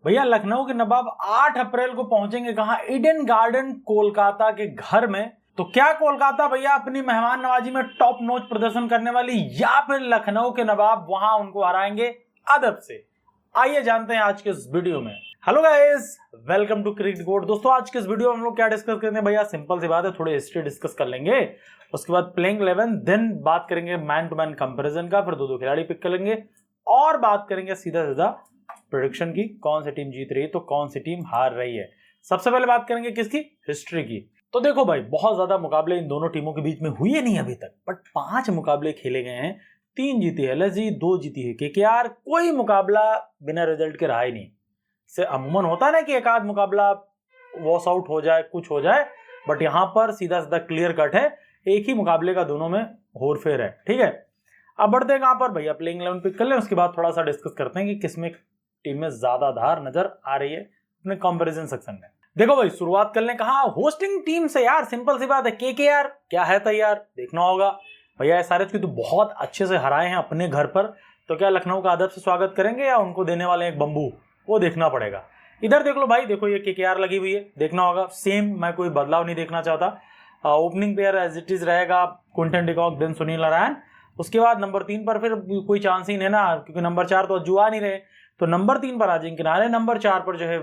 भैया लखनऊ के नवाब 8 अप्रैल को पहुंचेंगे कहां? ईडन गार्डन कोलकाता के घर में। तो क्या कोलकाता भैया अपनी मेहमान नवाजी में टॉप नॉच प्रदर्शन करने वाली, या फिर लखनऊ के नवाब वहां उनको हराएंगे अदब से? आइए जानते हैं आज के इस वीडियो में। Hello guys, welcome to cricket goat. दोस्तों आज के इस वीडियो में हम लोग क्या डिस्कस करते हैं भैया? सिंपल सी बात है, थोड़ी हिस्ट्री डिस्कस कर लेंगे, उसके बाद प्लेइंग 11, देन बात करेंगे मैन टू मैन कंपैरिजन का, फिर दो खिलाड़ी पिक कर लेंगे और बात करेंगे सीधा सीधा प्रेडिक्शन की, कौन सी टीम जीत रही है तो कौन सी टीम हार रही है। सबसे पहले बात करेंगे किसकी? हिस्ट्री की। तो देखो भाई, बहुत ज्यादा मुकाबले इन दोनों टीमों के बीच में हुए नहीं अभी तक, बट 5 मुकाबले खेले गए हैं। 3 जीती है एलएसजी, 2 जीती है केकेआर। कोई मुकाबला बिना रिजल्ट के रहा ही नहीं। से अमूमन होता है ना कि एक आध मुकाबला वॉश आउट हो जाए, कुछ हो जाए, बट यहां पर सीधा सीधा क्लियर कट है, एक ही मुकाबले का दोनों में होरफेर है। ठीक है, अब बढ़ते हैं कहां पर भैया? प्लेइंग 11 पिक कर लें, उसके बाद थोड़ा सा डिस्कस करते हैं कि किसमें टीम में ज्यादा धार नजर आ रही है अपने कंपैरिजन सेक्शन में। देखो भाई, शुरुआत कर लें कहां? होस्टिंग टीम से यार। सिंपल सी बात है, केकेआर क्या है तैयार, देखना होगा भैया। एसआरएच की तो बहुत अच्छे से हराए हैं अपने घर पर, तो क्या लखनऊ का अदब से स्वागत करेंगे या उनको देने वाले एक बंबू, वो देखना पड़ेगा। इधर देख लो भाई, देखो ये केकेआर लगी हुई है, देखना होगा। सेम, मैं कोई बदलाव नहीं देखना चाहता। Opening pair as it is रहेगा, Quinton de Kock then Sunil Narine. उसके बाद नंबर 3 पर फिर कोई चांस ही नहीं ना, क्योंकि नंबर 4 तो जुआ नहीं रहे, तो नंबर 3 पर अजिंक्य रहाणे, नंबर 4 पर जो है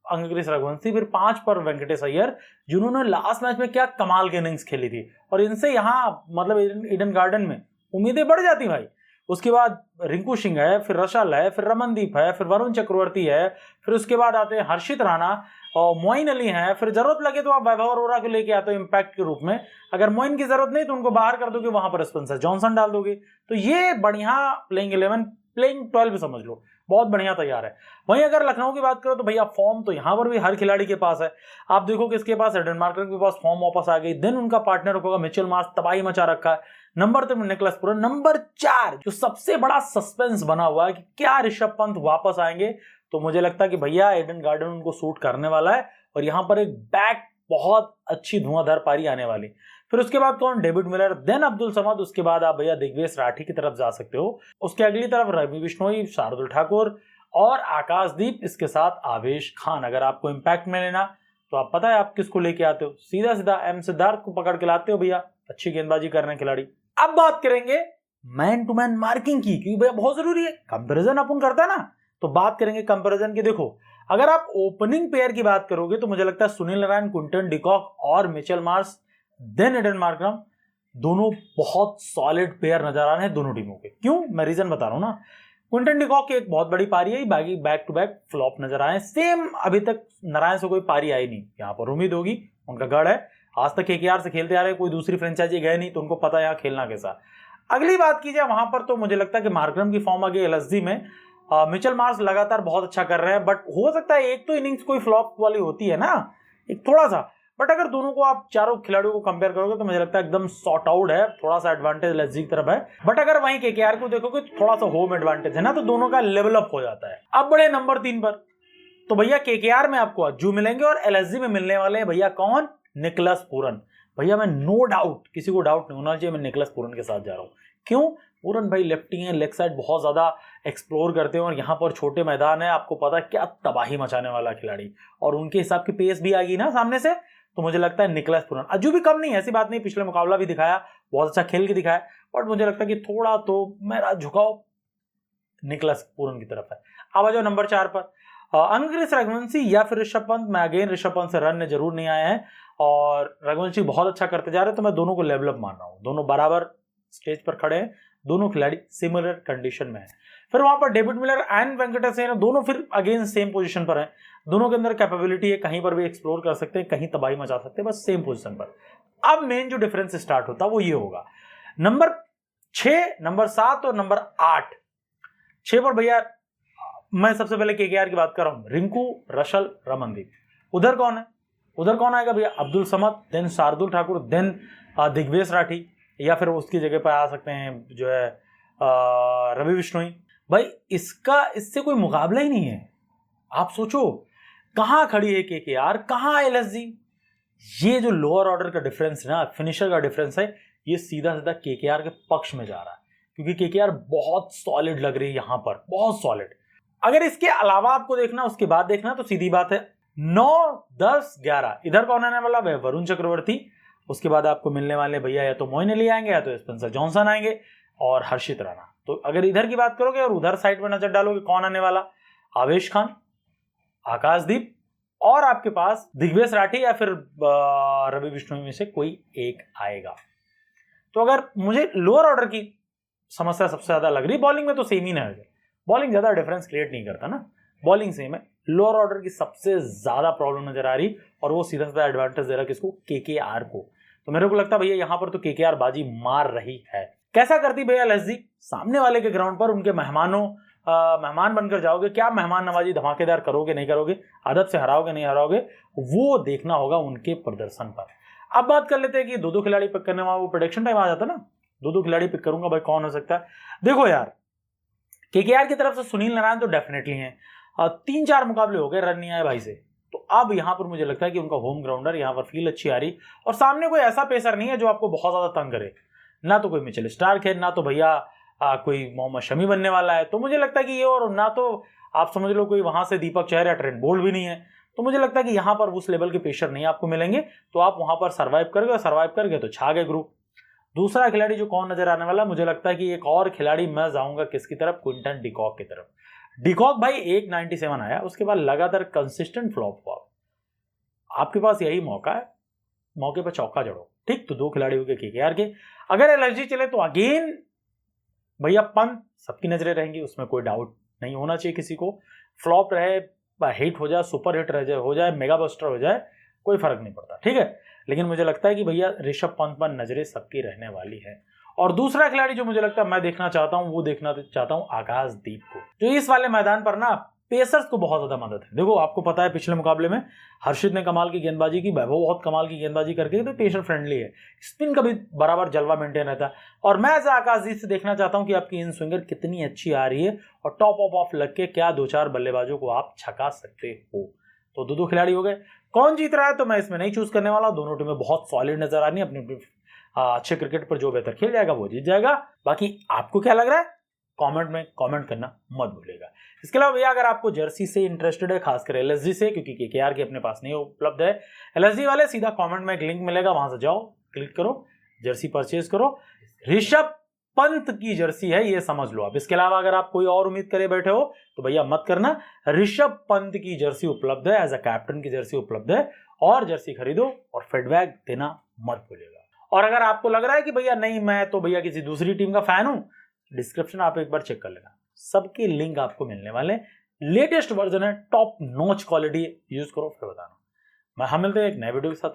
अंगक्रिस रघुवंशी, फिर 5 पर वेंकटेश अय्यर, जिन्होंने लास्ट मैच में क्या कमाल की इनिंग्स खेली थी, और इनसे यहाँ मतलब ईडन गार्डन में उम्मीदें बढ़ जाती भाई। उसके बाद रिंकू सिंह है, फिर रशल है, फिर रमनदीप है, फिर वरुण चक्रवर्ती है, फिर उसके बाद आते हैं हर्षित राणा और मोइन अली हैं। फिर जरूरत लगे तो आप वैभव अरोरा को लेके आते हो इम्पैक्ट के रूप में। अगर मोइन की जरूरत नहीं तो उनको बाहर कर दोगे, वहां पर स्पेंसर जॉनसन डाल दोगे। तो ये बढ़िया प्लेइंग 11, प्लेइंग 12 समझ लो, बहुत बढ़िया तैयार है। वहीं अगर लखनऊ की बात करो तो भैया फॉर्म तो यहां पर भी हर खिलाड़ी के पास है। आप देखो किसके पास है, डेनमार्कर के पास फॉर्म वापस आ गई। देन उनका पार्टनर होगा मिचेल मार्श, तबाही मचा रखा है। Number 3 Nicholas Pooran. नंबर 4 जो सबसे बड़ा सस्पेंस बना हुआ है कि क्या ऋषभ पंत वापस आएंगे, तो मुझे लगता है कि भैया ईडन गार्डन उनको सूट करने वाला है, और यहां पर एक बैक बहुत अच्छी धुआंधार पारी आने वाली। फिर उसके बाद कौन? David Miller, then Abdul Samad. उसके बाद आप भैया दिग्वेश राठी की तरफ जा सकते हो। उसके अगली तरफ रवि बिश्नोई, शार्दुल ठाकुर और आकाशदीप, इसके साथ आवेश खान। अगर आपको इंपैक्ट में लेना तो आप पता है आप किसको लेके आते हो, सीधा सीधा एम सिद्धार्थ को पकड़ के लाते हो भैया, अच्छी गेंदबाजी करने खिलाड़ी। अब बात करेंगे मैन टू मैन मार्किंग की, क्योंकि भैया बहुत जरूरी है, कंपैरिजन अपन करता है ना, तो बात करेंगे कंपैरिजन की। देखो अगर आप ओपनिंग पेयर की बात करोगे तो मुझे लगता है सुनील नारायण, क्विंटन डिकॉक और Mitchell Marsh, then Aiden Markram, दोनों बहुत सॉलिड पेयर नजर आ रहे हैं दोनों टीमों के। क्यों? मैं रीजन बता रहा हूं ना। क्विंटन डिकॉक की एक बहुत बड़ी पारी है, बाकी बैक टू बैक फ्लॉप नजर आए। सेम अभी तक नारायण से कोई पारी आई नहीं, यहाँ पर उम्मीद होगी, उनका गढ़ है, आज तक केकेआर से खेलते आ रहे, कोई दूसरी फ्रेंचाइजी गए नहीं, तो उनको पता है यहाँ खेलना कैसा। अगली बात की जाए वहां पर, तो मुझे लगता है कि मार्करम की फॉर्म आ गई एलएसजी में। मिचेल मार्श लगातार बहुत अच्छा कर रहे हैं, बट हो सकता है एक तो इनिंग्स कोई फ्लॉप वाली होती है ना, एक थोड़ा सा, बट अगर दोनों को आप चारों खिलाड़ियों को कंपेयर करोगे तो मुझे लगता है एकदम सॉर्ट आउट है, थोड़ा सा एडवांटेज एलएसजी की तरफ है। बट अगर वहीं केकेआर को देखोगे तो थोड़ा सा होम एडवांटेज है ना, तो दोनों का लेवल अप हो जाता है। अब बड़े नंबर 3 पर, तो भैया केकेआर में आपको अज्जू मिलेंगे और एलएसजी में मिलने वाले हैं भैया कौन? Nicholas Pooran. भैया मैं नो डाउट, किसी को डाउट नहीं होना चाहिए, मैं निकोलस पूरन के साथ जा रहा हूं। क्यों? पूरन भाई लेफ्टी हैं, लेग साइड बहुत ज्यादा एक्सप्लोर करते हैं, और यहाँ पर छोटे मैदान है, आपको पता है क्या तबाही मचाने वाला खिलाड़ी, और उनके हिसाब की पेस भी आ गई ना सामने से, तो मुझे लगता है निकोलस पूरन। अज्जू भी कम नहीं, ऐसी बात नहीं, पिछले मुकाबला भी दिखाया, बहुत अच्छा खेल के दिखाया, बट मुझे लगता है कि थोड़ा तो मेरा झुकाव निकोलस पूरन की तरफ है। अब आ जाओ नंबर 4 पर, अंगक्रिस रघुवंशी या फिर ऋषभ पंत। मैं अगेन ऋषभ पंत से रन जरूर नहीं आए हैं, और रघुवंशी बहुत अच्छा करते जा रहे हैं, तो मैं दोनों को लेवल अप मान रहा हूं। दोनों बराबर स्टेज पर खड़े हैं, दोनों खिलाड़ी सिमिलर कंडीशन में है। फिर वहां पर David Miller and Venkatesh Iyer, दोनों फिर अगेन सेम पोजीशन पर हैं। दोनों के अंदर कैपेबिलिटी है, कहीं पर भी एक्सप्लोर कर सकते हैं, कहीं तबाही मचा सकते हैं, बस सेम पोजीशन पर। अब मेन जो डिफरेंस स्टार्ट होता है वो ये होगा, नंबर 6, नंबर 7 और नंबर 8। 6 पर भैया मैं सबसे पहले केकेआर की बात कर रहा हूं, रिंकू, रशल, रमनदीप। उधर कौन है? उधर कौन आएगा भैया? अब्दुल समद, देन शार्दुल ठाकुर, देन दिग्वेश राठी, या फिर उसकी जगह पर आ सकते हैं जो है रवि बिश्नोई। भाई इससे कोई मुकाबला ही नहीं है। आप सोचो कहां खड़ी है केकेआर, कहां एलएसजी। ये जो लोअर ऑर्डर का डिफरेंस है ना, फिनिशर का डिफरेंस है, ये सीधा सीधा केकेआर के पक्ष में जा रहा है, क्योंकि केकेआर बहुत सॉलिड लग रही है यहां पर, बहुत सॉलिड। अगर इसके अलावा आपको देखना, उसके बाद देखना, तो सीधी बात है 9, 10, 11 इधर कौन आने वाला है? वरुण चक्रवर्ती। उसके बाद आपको मिलने वाले भैया या तो मोइन अली आएंगे या तो स्पेंसर जॉनसन आएंगे और हर्षित राणा। तो अगर इधर की बात करोगे और उधर साइड पर नजर डालोगे कौन आने वाला? आवेश खान, आकाशदीप और आपके पास दिग्वेश राठी या फिर रवि बिश्नोई में से कोई एक आएगा। तो अगर मुझे लोअर ऑर्डर की समस्या सबसे ज्यादा लग रही, बॉलिंग में तो सेम ही ना है, बॉलिंग ज्यादा डिफरेंस क्रिएट नहीं करता ना, बॉलिंग सेम है। लोअर ऑर्डर की सबसे ज्यादा प्रॉब्लम नजर आ रही और वो सीधा सीधा एडवांटेज दे रहा किसको? केकेआर को। तो मेरे को लगता है भैया यहां पर तो केकेआर बाजी मार रही है। कैसा करती भैया एलएसजी? सामने वाले के ग्राउंड पर उनके मेहमान बनकर जाओगे, क्या मेहमान नवाजी धमाकेदार करोगे नहीं करोगे, अदब से हराओगे नहीं हराओगे, वो देखना होगा उनके प्रदर्शन पर। अब बात कर लेते हैं कि दो खिलाड़ी पिक करने वाला, वो प्रेडिक्शन टाइम आ जाता ना, दो खिलाड़ी पिक करूंगा भाई, कौन हो सकता है? देखो यार, केकेआर की तरफ से सुनील नारायण तो डेफिनेटली हैं, 3-4 मुकाबले हो गए, रन नहीं आए भाई से, तो अब यहां पर मुझे लगता है कि उनका होम ग्राउंडर, यहां पर फील अच्छी आ रही और सामने कोई ऐसा पेसर नहीं है जो आपको बहुत ज्यादा तंग करे, ना तो कोई मिचेल स्टार्क है, ना तो भैया कोई मोहम्मद शमी बनने वाला है। तो मुझे लगता है कि ये, और ना तो आप समझ लो कोई वहां से दीपक चहर या ट्रेंट बोल्ट भी नहीं है। तो मुझे लगता है कि यहां पर उस लेवल के पेशर नहीं आपको मिलेंगे, तो आप वहां पर सर्वाइव करोगे, और सर्वाइव करके तो छा गए ग्रुप। दूसरा खिलाड़ी जो कौन नजर आने वाला, मुझे लगता है कि एक और खिलाड़ी मैं जाऊंगा किसकी तरफ? क्विंटन डिकॉक की तरफ। डिकॉक भाई 197 आया, उसके बाद लगातार कंसिस्टेंट फ्लॉप हुआ। आपके पास यही मौका है, मौके पर चौका जड़ो। ठीक, तो 2 खिलाड़ी हो गए केकेआर के। अगर एलएसजी चले तो अगेन भैया पंत सबकी नजरें रहेंगी, उसमें कोई डाउट नहीं होना चाहिए किसी को। फ्लॉप रहे, हिट हो जाए, सुपर हिट हो जाए, मेगा बस्टर हो जाए, कोई फर्क नहीं पड़ता, ठीक है। लेकिन मुझे लगता है कि भैया ऋषभ पंत पर नजरें सबकी रहने वाली है। और दूसरा खिलाड़ी जो मुझे लगता है मैं देखना चाहता हूं, वो देखना चाहता हूं आकाशदीप को, जो इस वाले मैदान पर ना पेसर्स को बहुत ज्यादा मदद है। देखो आपको पता है पिछले मुकाबले में हर्षित ने कमाल की गेंदबाजी की, वैभव बहुत कमाल की गेंदबाजी करके, तो पेसर फ्रेंडली है, स्पिन का भी बराबर जलवा मेंटेन रहता है। और मैं आकाशदीप से देखना चाहता हूं कि आपकी इन स्विंगर कितनी अच्छी आ रही है और टॉप ऑफ लग के क्या 2-4 बल्लेबाजों को आप छका सकते हो। तो 2 खिलाड़ी हो गए। कौन जीत रहा है तो मैं इसमें नहीं चूज करने वाला, दोनों टीमें बहुत सॉलिड नजर आ रही है। अपने अच्छे क्रिकेट पर जो बेहतर खेल जाएगा वो जीत जाएगा। बाकी आपको क्या लग रहा है कमेंट में कमेंट करना मत भूलिएगा। इसके अलावा भैया अगर आपको जर्सी से इंटरेस्टेड है, खासकर एलएसजी से, क्योंकि केकेआर के अपने पास नहीं उपलब्ध है, एलएसजी वाले सीधा कमेंट में एक लिंक मिलेगा, वहां से जाओ, क्लिक करो, जर्सी परचेज करो। ऋषभ पंत की जर्सी है, ये समझ लो आप। इसके अलावा अगर आप कोई और उम्मीद करे बैठे हो तो भैया मत करना, ऋषभ पंत की जर्सी उपलब्ध है, एज अ कैप्टन की जर्सी उपलब्ध है, और जर्सी खरीदो और फीडबैक देना मत भूलिएगा। और अगर आपको लग रहा है कि भैया नहीं, मैं तो भैया किसी दूसरी टीम का फैन हूं, डिस्क्रिप्शन आप एक बार चेक कर लेना, सबके लिंक आपको मिलने वाले। लेटेस्ट वर्जन है, टॉप नॉच क्वालिटी, यूज करो, फिर बताना। मैं हम मिलते हैं एक नए वीडियो के साथ।